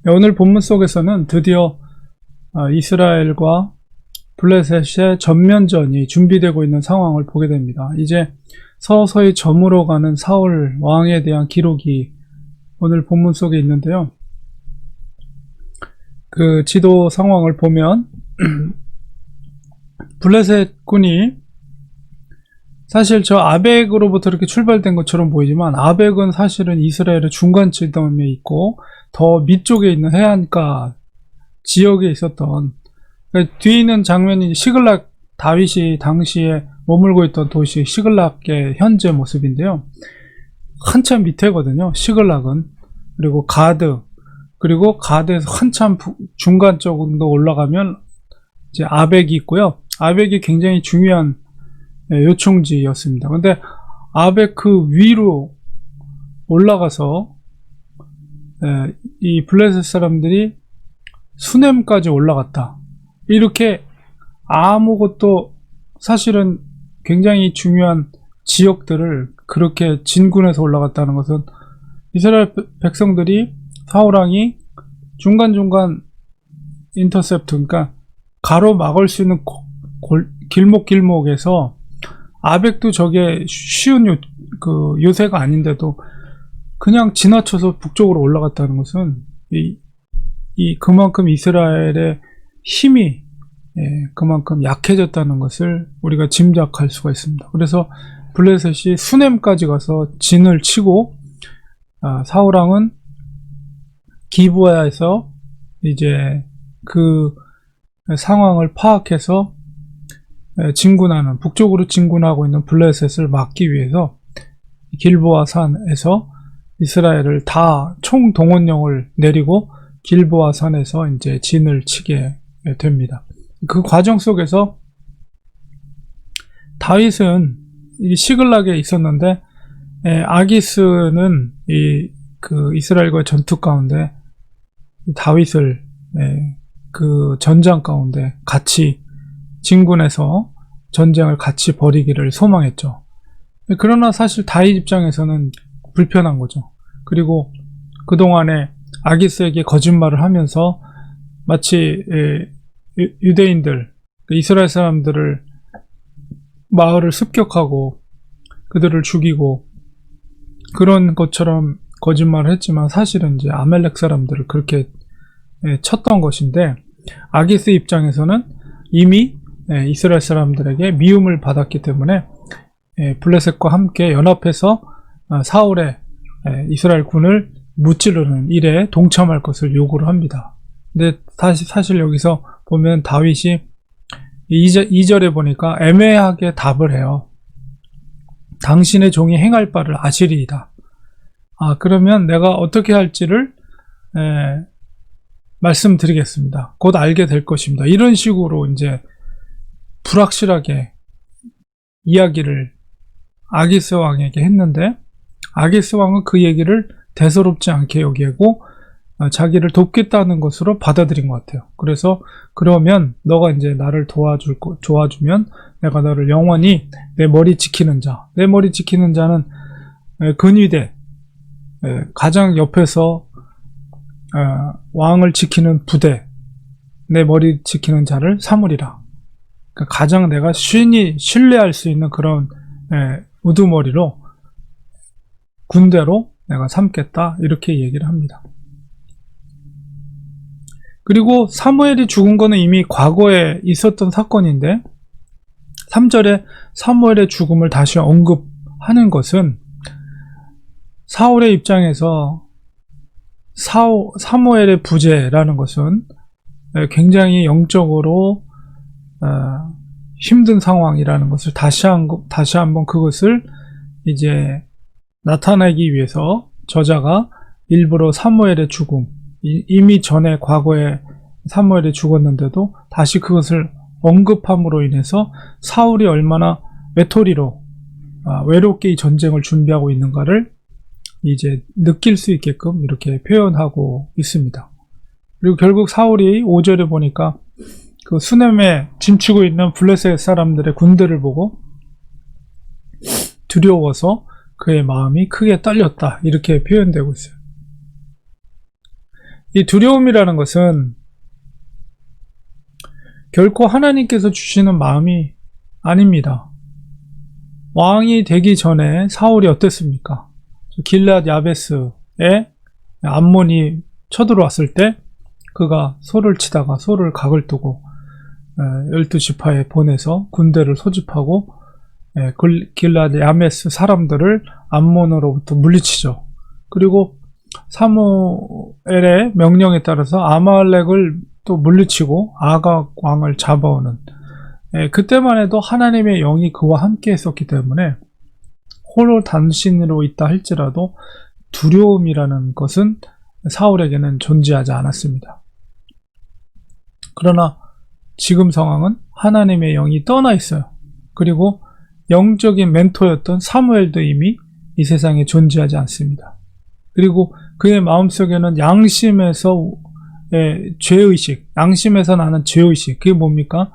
오늘 본문 속에서는 드디어 이스라엘과 블레셋의 전면전이 준비되고 있는 상황을 보게 됩니다. 이제 서서히 저물어가는 사울 왕에 대한 기록이 오늘 본문 속에 있는데요. 그 지도 상황을 보면 블레셋 군이 사실 저 아벡으로부터 이렇게 출발된 것처럼 보이지만, 아벡은 사실은 이스라엘의 중간 지점에 있고 더 밑쪽에 있는 해안가 지역에 있었던, 그러니까 뒤에 있는 장면이 시글락, 다윗이 당시에 머물고 있던 도시 시글락의 현재 모습인데요. 한참 밑에거든요, 시글락은. 그리고 그리고 가드에서 한참 중간 쪽으로 올라가면 이제 아벡이 있고요. 아벡이 굉장히 중요한 요충지였습니다. 근데 아벡 그 위로 올라가서 이 블레셋 사람들이 수넴까지 올라갔다, 이렇게 아무것도, 사실은 굉장히 중요한 지역들을 그렇게 진군해서 올라갔다는 것은 이스라엘 백성들이, 사울왕이 중간중간 인터셉트, 그러니까 가로막을 수 있는 길목에서, 아벡도 저게 쉬운 요새가 아닌데도 그냥 지나쳐서 북쪽으로 올라갔다는 것은 그만큼 이스라엘의 힘이 그만큼 약해졌다는 것을 우리가 짐작할 수가 있습니다. 그래서 블레셋이 수넴까지 가서 진을 치고, 사울왕은 기브아에서 이제 그 상황을 파악해서 북쪽으로 진군하고 있는 블레셋을 막기 위해서 길보아 산에서 이스라엘을 다 총동원령을 내리고 길보아 산에서 이제 진을 치게 됩니다. 그 과정 속에서 다윗은 시글락에 있었는데, 아기스는 그 이스라엘과의 전투 가운데 다윗을 그 전장 가운데 같이 진군해서 전쟁을 같이 벌이기를 소망했죠. 그러나 사실 다윗 입장에서는 불편한 거죠. 그리고 그동안에 아기스에게 거짓말을 하면서 마치 유대인들, 이스라엘 사람들을, 마을을 습격하고 그들을 죽이고 그런 것처럼 거짓말을 했지만, 사실은 이제 아멜렉 사람들을 그렇게 쳤던 것인데, 아기스 입장에서는 이미 이스라엘 사람들에게 미움을 받았기 때문에 블레셋과 함께 연합해서 사울의 이스라엘 군을 무찌르는 일에 동참할 것을 요구를 합니다. 근데 사실 여기서 보면 다윗이 2절에 보니까 애매하게 답을 해요. 당신의 종이 행할 바를 아시리이다. 그러면 내가 어떻게 할지를 말씀드리겠습니다. 곧 알게 될 것입니다. 이런 식으로 이제 불확실하게 이야기를 아기스 왕에게 했는데, 아기스 왕은 그 얘기를 대수롭지 않게 여기고 자기를 돕겠다는 것으로 받아들인 것 같아요. 그래서 그러면 너가 이제 나를 도와주면 내가 너를 영원히 내 머리 지키는 자는 근위대, 가장 옆에서 왕을 지키는 부대, 내 머리 지키는 자를 삼으리라. 그러니까 가장 내가 신이 신뢰할 수 있는 그런 우두머리로, 군대로 내가 삼겠다, 이렇게 얘기를 합니다. 그리고 사무엘이 죽은 거는 이미 과거에 있었던 사건인데, 3절에 사무엘의 죽음을 다시 언급하는 것은 사울의 입장에서 사무엘의 부재라는 것은 굉장히 영적으로 힘든 상황이라는 것을 다시 한번 그것을 이제 나타내기 위해서 저자가 일부러 사무엘의 죽음, 이미 전에 과거에 사무엘이 죽었는데도 다시 그것을 언급함으로 인해서 사울이 얼마나 외톨이로 외롭게 이 전쟁을 준비하고 있는가를 이제 느낄 수 있게끔 이렇게 표현하고 있습니다. 그리고 결국 사울이 5절에 보니까 그 수넴에 진치고 있는 블레셋 사람들의 군대를 보고 두려워서 그의 마음이 크게 떨렸다, 이렇게 표현되고 있어요. 이 두려움이라는 것은 결코 하나님께서 주시는 마음이 아닙니다. 왕이 되기 전에 사울이 어땠습니까? 길앗 야베스에 암몬이 쳐들어왔을 때 그가 소를 치다가 소를 각을 두고 12지파에 보내서 군대를 소집하고 길앗 야베스 사람들을 암몬으로부터 물리치죠. 그리고 사무엘의 명령에 따라서 아말렉을 또 물리치고 아각 왕을 잡아오는, 그때만 해도 하나님의 영이 그와 함께 했었기 때문에 홀로 단신으로 있다 할지라도 두려움이라는 것은 사울에게는 존재하지 않았습니다. 그러나 지금 상황은 하나님의 영이 떠나 있어요. 그리고 영적인 멘토였던 사무엘도 이미 이 세상에 존재하지 않습니다. 그리고 그의 마음속에는 양심에서 죄의식, 양심에서 나는 죄의식, 그게 뭡니까?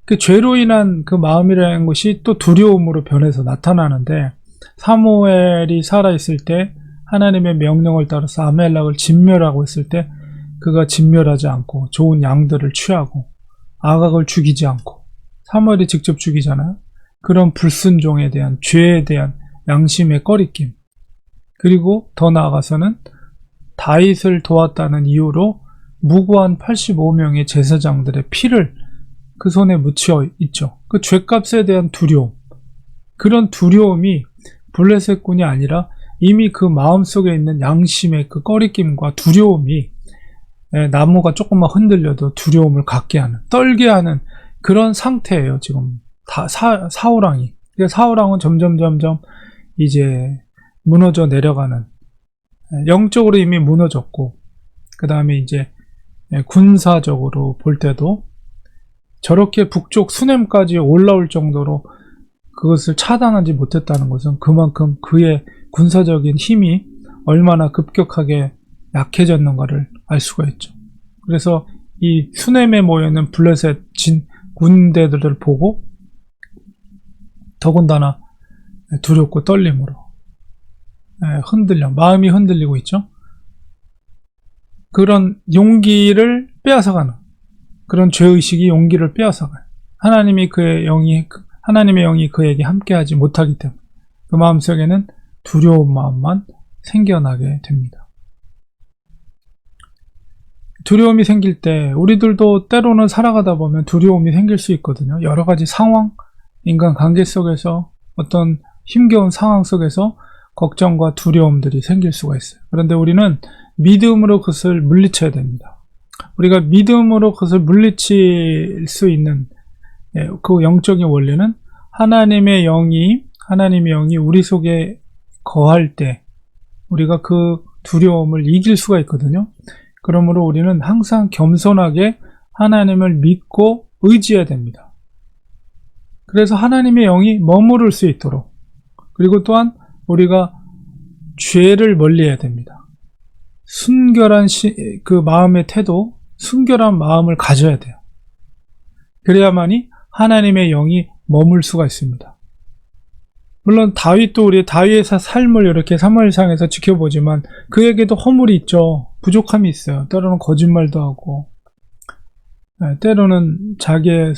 그 죄로 인한 그 마음이라는 것이 또 두려움으로 변해서 나타나는데, 사무엘이 살아있을 때 하나님의 명령을 따라서 아멜렉을 진멸하고 있을 때 그가 진멸하지 않고 좋은 양들을 취하고 아각을 죽이지 않고, 사무엘이 직접 죽이잖아요. 그런 불순종에 대한, 죄에 대한 양심의 꺼리낌, 그리고 더 나아가서는 다윗을 도왔다는 이유로 무고한 85명의 제사장들의 피를 그 손에 묻혀 있죠. 그 죄값에 대한 두려움, 그런 두려움이 블레셋군이 아니라 이미 그 마음속에 있는 양심의 그 꺼리낌과 두려움이, 나무가 조금만 흔들려도 두려움을 갖게 하는, 떨게 하는 그런 상태예요. 지금 사울왕이. 사울왕은 점점 이제 무너져 내려가는, 영적으로 이미 무너졌고, 그 다음에 이제 군사적으로 볼 때도 저렇게 북쪽 수넴까지 올라올 정도로 그것을 차단하지 못했다는 것은 그만큼 그의 군사적인 힘이 얼마나 급격하게 약해졌는가를 알 수가 있죠. 그래서 이 수넴에 모여있는 블레셋 군대들을 보고 더군다나 두렵고 떨림으로 마음이 흔들리고 있죠. 그런 용기를 빼앗아가는, 그런 죄의식이 용기를 빼앗아가요. 하나님의 영이 그에게 함께하지 못하기 때문에 그 마음속에는 두려운 마음만 생겨나게 됩니다. 두려움이 생길 때 우리들도 때로는 살아가다 보면 두려움이 생길 수 있거든요. 여러 가지 상황, 인간관계 속에서 어떤 힘겨운 상황 속에서 걱정과 두려움들이 생길 수가 있어요. 그런데 우리는 믿음으로 그것을 물리쳐야 됩니다. 우리가 믿음으로 그것을 물리칠 수 있는 그 영적인 원리는 하나님의 영이 우리 속에 거할 때 우리가 그 두려움을 이길 수가 있거든요. 그러므로 우리는 항상 겸손하게 하나님을 믿고 의지해야 됩니다. 그래서 하나님의 영이 머무를 수 있도록, 그리고 또한 우리가 죄를 멀리해야 됩니다. 순결한 그 마음의 태도, 순결한 마음을 가져야 돼요. 그래야만이 하나님의 영이 머물 수가 있습니다. 물론 다윗도 우리 다윗의 삶을 이렇게 사무엘상에서 지켜보지만 그에게도 허물이 있죠. 부족함이 있어요. 때로는 거짓말도 하고, 때로는 자기의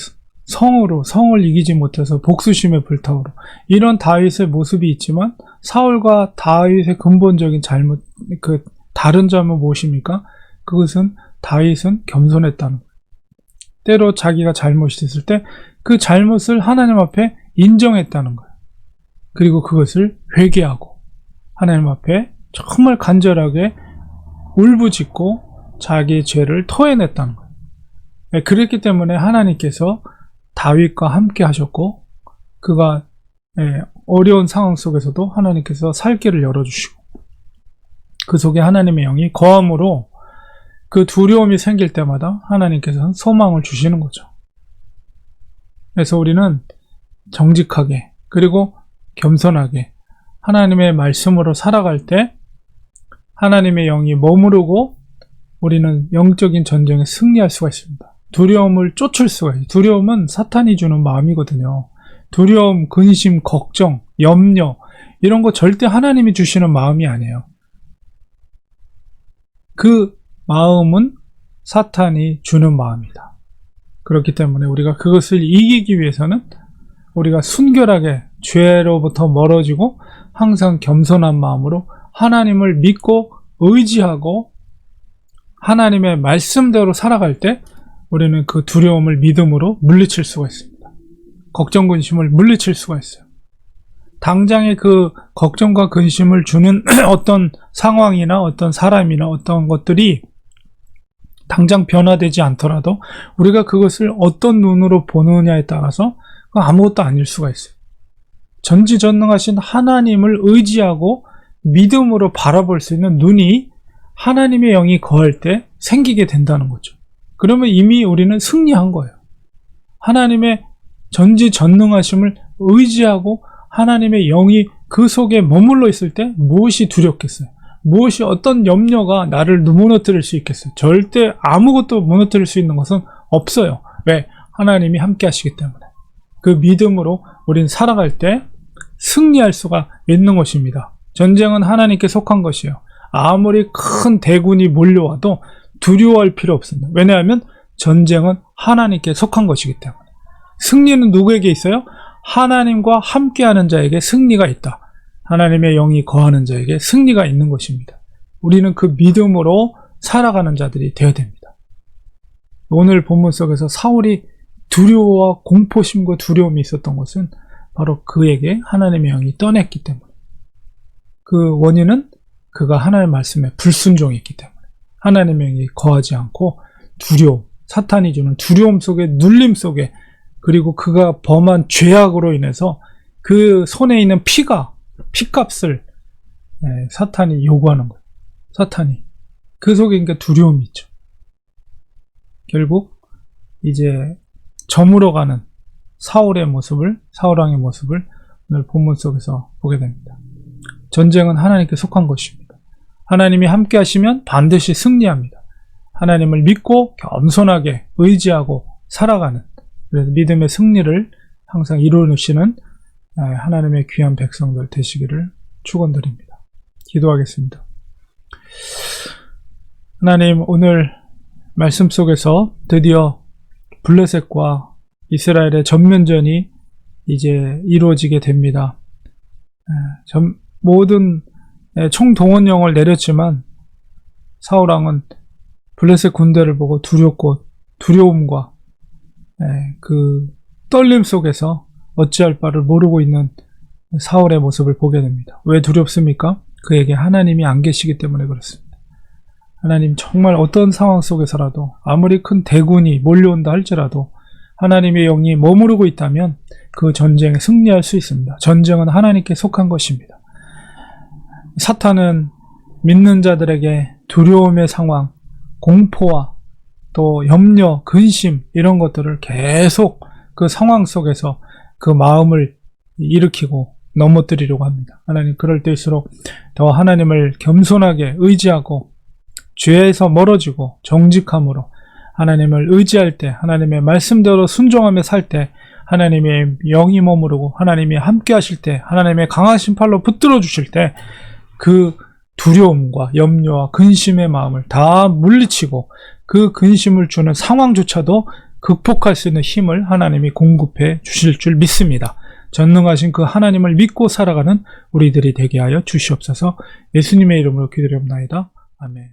성을 이기지 못해서 복수심에 불타오르, 이런 다윗의 모습이 있지만 사울과 다윗의 근본적인 잘못, 그 다른 점은 무엇입니까? 그것은 다윗은 겸손했다는 거예요. 때로 자기가 잘못이 있을 때 그 잘못을 하나님 앞에 인정했다는 거예요. 그리고 그것을 회개하고 하나님 앞에 정말 간절하게 울부짖고 자기의 죄를 토해냈다는 거예요. 그랬기 때문에 하나님께서 다윗과 함께 하셨고, 그가 어려운 상황 속에서도 하나님께서 살 길을 열어주시고, 그 속에 하나님의 영이 거함으로 그 두려움이 생길 때마다 하나님께서는 소망을 주시는 거죠. 그래서 우리는 정직하게, 그리고 겸손하게 하나님의 말씀으로 살아갈 때 하나님의 영이 머무르고 우리는 영적인 전쟁에 승리할 수가 있습니다. 두려움을 쫓을 수가 있어요. 두려움은 사탄이 주는 마음이거든요. 두려움, 근심, 걱정, 염려, 이런 거 절대 하나님이 주시는 마음이 아니에요. 그 마음은 사탄이 주는 마음이다. 그렇기 때문에 우리가 그것을 이기기 위해서는 우리가 순결하게 죄로부터 멀어지고 항상 겸손한 마음으로 하나님을 믿고 의지하고 하나님의 말씀대로 살아갈 때 우리는 그 두려움을 믿음으로 물리칠 수가 있습니다. 걱정, 근심을 물리칠 수가 있어요. 당장의 그 걱정과 근심을 주는 어떤 상황이나 어떤 사람이나 어떤 것들이 당장 변화되지 않더라도 우리가 그것을 어떤 눈으로 보느냐에 따라서 아무것도 아닐 수가 있어요. 전지전능하신 하나님을 의지하고 믿음으로 바라볼 수 있는 눈이 하나님의 영이 거할 때 생기게 된다는 거죠. 그러면 이미 우리는 승리한 거예요. 하나님의 전지전능하심을 의지하고 하나님의 영이 그 속에 머물러 있을 때 무엇이 두렵겠어요? 무엇이 어떤 염려가 나를 무너뜨릴 수 있겠어요? 절대 아무것도 무너뜨릴 수 있는 것은 없어요. 왜? 하나님이 함께 하시기 때문에. 그 믿음으로 우린 살아갈 때 승리할 수가 있는 것입니다. 전쟁은 하나님께 속한 것이에요. 아무리 큰 대군이 몰려와도 두려워할 필요 없습니다. 왜냐하면 전쟁은 하나님께 속한 것이기 때문에. 승리는 누구에게 있어요? 하나님과 함께하는 자에게 승리가 있다. 하나님의 영이 거하는 자에게 승리가 있는 것입니다. 우리는 그 믿음으로 살아가는 자들이 되어야 됩니다. 오늘 본문 속에서 사울이 두려워와 공포심과 두려움이 있었던 것은 바로 그에게 하나님의 영이 떠났기 때문에. 그 원인은 그가 하나님의 말씀에 불순종했기 때문에. 하나님의 영이 거하지 않고 두려움, 사탄이 주는 두려움 속에, 눌림 속에, 그리고 그가 범한 죄악으로 인해서 그 손에 있는 피값을 사탄이 요구하는 거예요. 사탄이. 그 속에 그러니까 두려움이 있죠. 결국 이제 저물어가는 사울왕의 모습을 오늘 본문 속에서 보게 됩니다. 전쟁은 하나님께 속한 것입니다. 하나님이 함께 하시면 반드시 승리합니다. 하나님을 믿고 겸손하게 의지하고 살아가는, 그래서 믿음의 승리를 항상 이루시는 하나님의 귀한 백성들 되시기를 축원드립니다. 기도하겠습니다. 하나님, 오늘 말씀 속에서 드디어 블레셋과 이스라엘의 전면전이 이제 이루어지게 됩니다. 모든 총동원령을 내렸지만 사울왕은 블레셋 군대를 보고 두렵고 두려움과 그 떨림 속에서 어찌할 바를 모르고 있는 사울의 모습을 보게 됩니다. 왜 두렵습니까? 그에게 하나님이 안 계시기 때문에 그렇습니다. 하나님, 정말 어떤 상황 속에서라도 아무리 큰 대군이 몰려온다 할지라도 하나님의 영이 머무르고 있다면 그 전쟁에 승리할 수 있습니다. 전쟁은 하나님께 속한 것입니다. 사탄은 믿는 자들에게 두려움의 상황, 공포와 또 염려, 근심 이런 것들을 계속 그 상황 속에서 그 마음을 일으키고 넘어뜨리려고 합니다. 하나님, 그럴 때일수록 더 하나님을 겸손하게 의지하고 죄에서 멀어지고 정직함으로 하나님을 의지할 때, 하나님의 말씀대로 순종하며 살 때, 하나님의 영이 머무르고 하나님이 함께 하실 때, 하나님의 강하신 팔로 붙들어 주실 때 그 두려움과 염려와 근심의 마음을 다 물리치고 그 근심을 주는 상황조차도 극복할 수 있는 힘을 하나님이 공급해 주실 줄 믿습니다. 전능하신 그 하나님을 믿고 살아가는 우리들이 되게 하여 주시옵소서. 예수님의 이름으로 기도드립니다. 아멘.